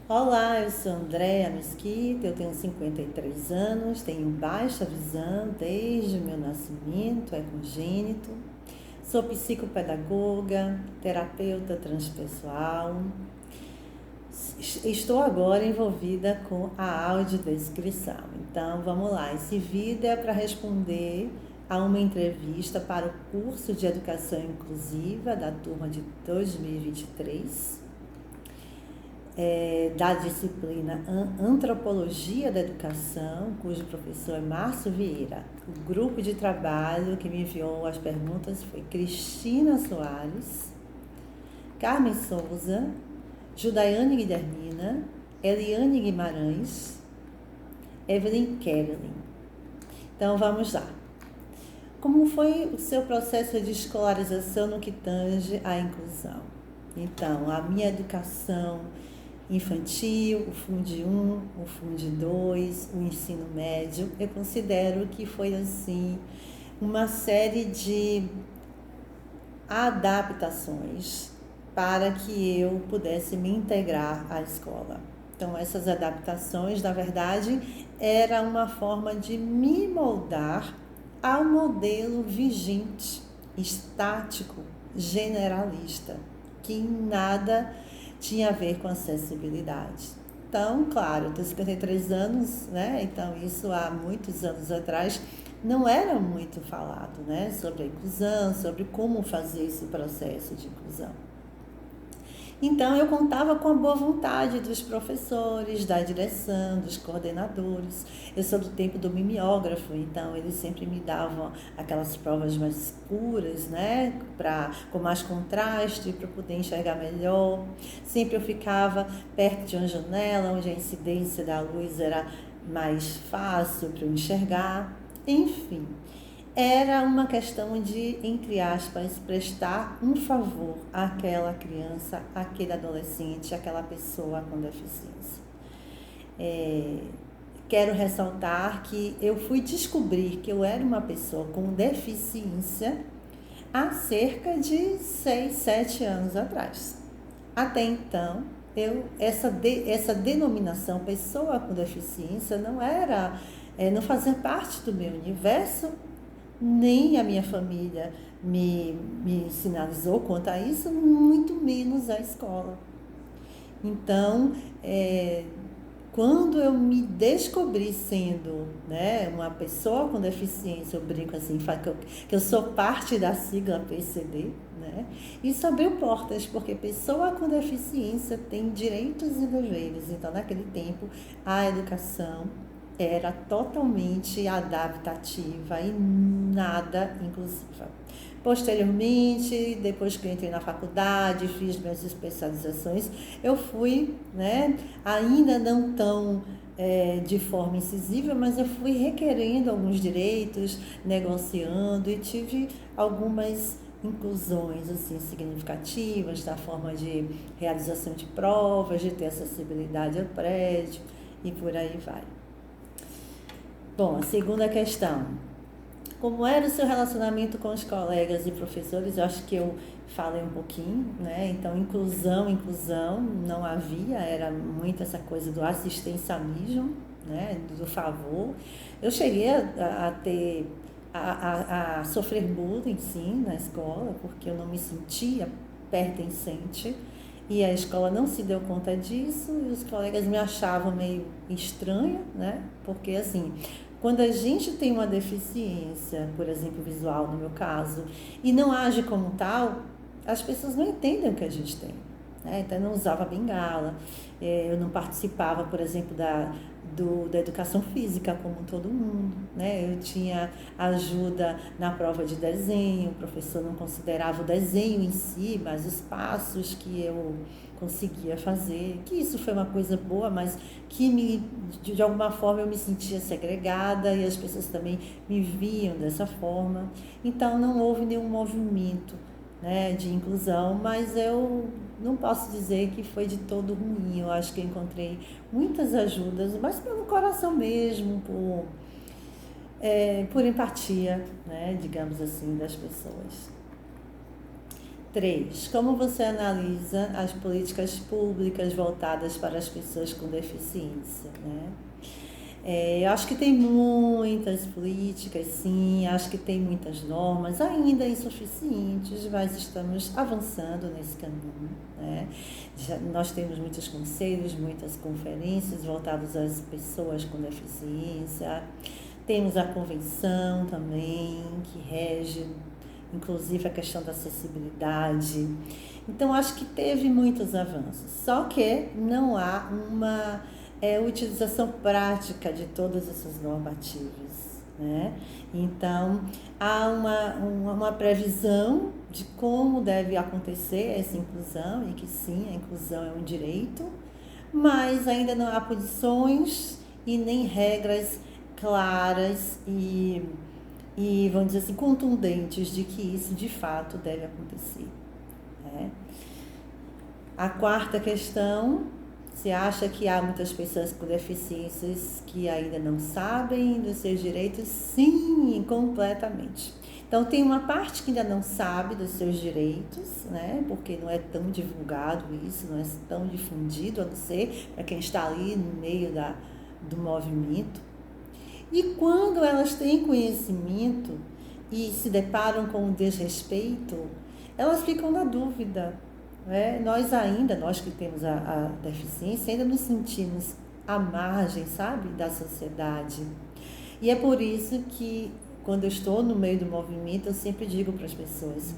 Olá, eu sou Andréa Mesquita, eu tenho 53 anos, tenho baixa visão desde o meu nascimento, é congênito. Sou psicopedagoga, terapeuta transpessoal. Estou agora envolvida com a audiodescrição. Então, vamos lá. Esse vídeo é para responder a uma entrevista para o curso de Educação Inclusiva da turma de 2023. Da disciplina Antropologia da Educação, cujo professor é Márcio Vieira. O grupo de trabalho que me enviou as perguntas foi Cristina Soares, Carmen Souza, Judaiane Guilhermina, Eliane Guimarães, Evelyn Kelly. Então vamos lá. Como foi o seu processo de escolarização no que tange à inclusão? Então, a minha educação infantil, o Funde 1, o Funde 2, o ensino médio, eu considero que foi assim uma série de adaptações para que eu pudesse me integrar à escola. Então, essas adaptações, na verdade, era uma forma de me moldar ao modelo vigente, estático, generalista, que em nada tinha a ver com acessibilidade. Então, claro, eu tenho 53 anos, né? Então, isso há muitos anos atrás não era muito falado, né? Sobre a inclusão, sobre como fazer esse processo de inclusão. Então, eu contava com a boa vontade dos professores, da direção, dos coordenadores. Eu sou do tempo do mimeógrafo, então eles sempre me davam aquelas provas mais escuras, né? Com mais contraste, para poder enxergar melhor. Sempre eu ficava perto de uma janela, onde a incidência da luz era mais fácil para eu enxergar. Enfim, era uma questão de, entre aspas, prestar um favor àquela criança, àquele adolescente, àquela pessoa com deficiência. Quero ressaltar que eu fui descobrir que eu era uma pessoa com deficiência há cerca de 6, 7 anos atrás. Até então, essa denominação pessoa com deficiência não fazia parte do meu universo, nem a minha família me sinalizou quanto a isso, muito menos a escola. Então, quando eu me descobri sendo, né, uma pessoa com deficiência, eu brinco assim, que eu sou parte da sigla PCD, né, isso abriu portas, porque pessoa com deficiência tem direitos e deveres. Então, naquele tempo, a educação era totalmente adaptativa e nada inclusiva. Posteriormente, depois que eu entrei na faculdade, fiz minhas especializações, eu fui, né, ainda não tão de forma incisiva, mas eu fui requerendo alguns direitos, negociando e tive algumas inclusões assim significativas da forma de realização de provas, de ter acessibilidade ao prédio e por aí vai. Bom, a segunda questão. Como era o seu relacionamento com os colegas e professores? Eu acho que eu falei um pouquinho, né? Então, inclusão, não havia, era muito essa coisa do assistencialismo, né? Do favor. Eu cheguei a sofrer bullying, sim, na escola, porque eu não me sentia pertencente. E a escola não se deu conta disso e os colegas me achavam meio estranha, né? Porque, assim, quando a gente tem uma deficiência, por exemplo, visual, no meu caso, e não age como tal, as pessoas não entendem o que a gente tem. Né? Então, eu não usava bengala, eu não participava, por exemplo, da educação física como todo mundo, né? Eu tinha ajuda na prova de desenho, o professor não considerava o desenho em si, mas os passos que eu conseguia fazer, que isso foi uma coisa boa, mas que de alguma forma eu me sentia segregada e as pessoas também me viam dessa forma. Então não houve nenhum movimento, né, de inclusão, mas eu não posso dizer que foi de todo ruim. Eu acho que eu encontrei muitas ajudas, mas pelo coração mesmo, por empatia, né, digamos assim, das pessoas. 3. Como você analisa as políticas públicas voltadas para as pessoas com deficiência, né? Eu acho que tem muitas políticas, sim, acho que tem muitas normas, ainda insuficientes, mas estamos avançando nesse caminho, né? Nós temos muitos conselhos, muitas conferências voltadas às pessoas com deficiência, temos a convenção também, que rege, inclusive, a questão da acessibilidade. Então, acho que teve muitos avanços, só que não há uma utilização prática de todas essas normativas, né? Então, há uma previsão de como deve acontecer essa inclusão, e que sim, a inclusão é um direito, mas ainda não há posições e nem regras claras e vamos dizer assim, contundentes de que isso de fato deve acontecer, né? A quarta questão: você acha que há muitas pessoas com deficiências que ainda não sabem dos seus direitos? Sim, completamente. Então, tem uma parte que ainda não sabe dos seus direitos, né? Porque não é tão divulgado isso, não é tão difundido, a não ser para quem está ali no meio do movimento. E quando elas têm conhecimento e se deparam com o desrespeito, elas ficam na dúvida, né? Nós que temos a deficiência, ainda nos sentimos à margem, sabe, da sociedade. E é por isso que, quando eu estou no meio do movimento, eu sempre digo para as pessoas: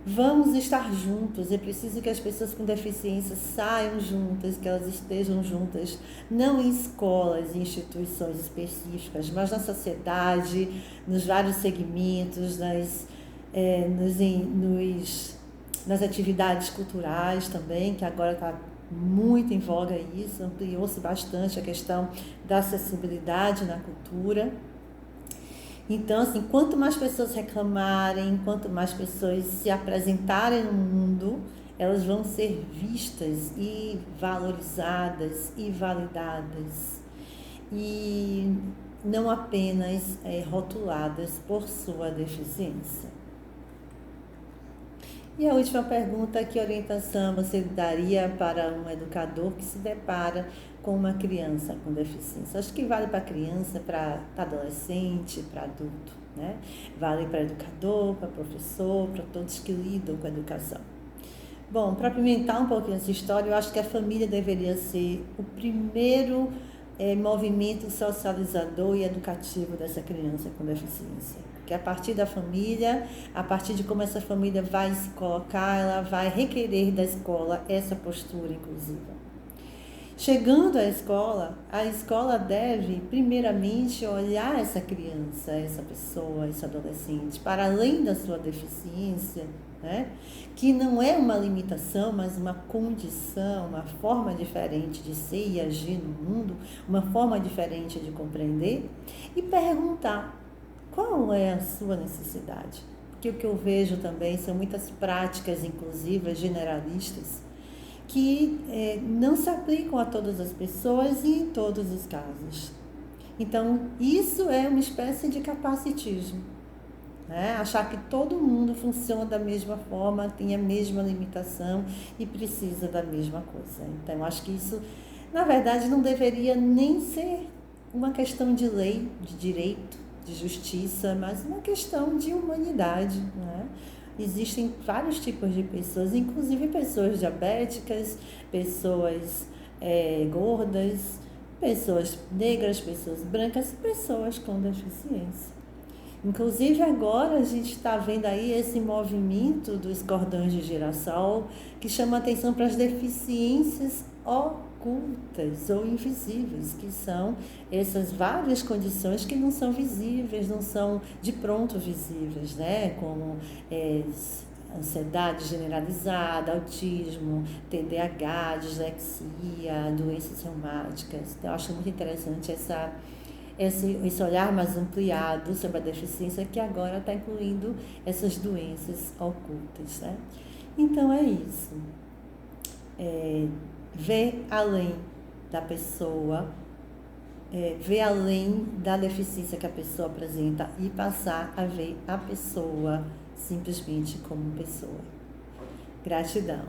vamos estar juntos. É preciso que as pessoas com deficiência saiam juntas, que elas estejam juntas, não em escolas e instituições específicas, mas na sociedade, nos vários segmentos, nas atividades culturais também, que agora está muito em voga isso, ampliou-se bastante a questão da acessibilidade na cultura. Então, assim, quanto mais pessoas reclamarem, quanto mais pessoas se apresentarem no mundo, elas vão ser vistas e valorizadas e validadas. E não apenas rotuladas por sua deficiência. E a última pergunta: que orientação você daria para um educador que se depara com uma criança com deficiência? Acho que vale para criança, para adolescente, para adulto, né? Vale para educador, para professor, para todos que lidam com a educação. Bom, para apimentar um pouquinho essa história, eu acho que a família deveria ser o primeiro movimento socializador e educativo dessa criança com deficiência. Que a partir da família, a partir de como essa família vai se colocar, ela vai requerer da escola essa postura inclusiva. Chegando à escola, a escola deve primeiramente olhar essa criança, essa pessoa, esse adolescente, para além da sua deficiência, né? Que não é uma limitação, mas uma condição, uma forma diferente de ser e agir no mundo, uma forma diferente de compreender, e perguntar: qual é a sua necessidade? Porque o que eu vejo também são muitas práticas inclusivas, generalistas, que não se aplicam a todas as pessoas e em todos os casos. Então, isso é uma espécie de capacitismo, né? Achar que todo mundo funciona da mesma forma, tem a mesma limitação e precisa da mesma coisa. Então, acho que isso, na verdade, não deveria nem ser uma questão de lei, de direito, de justiça, mas uma questão de humanidade, né? Existem vários tipos de pessoas, inclusive pessoas diabéticas, pessoas gordas, pessoas negras, pessoas brancas e pessoas com deficiência. Inclusive agora a gente está vendo aí esse movimento dos cordões de girassol, que chama atenção para as deficiências ocultas ou invisíveis, que são essas várias condições que não são visíveis, não são de pronto visíveis, né? Como ansiedade generalizada, autismo, TDAH, dislexia, doenças reumáticas. Então, eu acho muito interessante esse olhar mais ampliado sobre a deficiência, que agora está incluindo essas doenças ocultas, né? Então, é isso. Ver além da pessoa, ver além da deficiência que a pessoa apresenta e passar a ver a pessoa simplesmente como pessoa. Gratidão.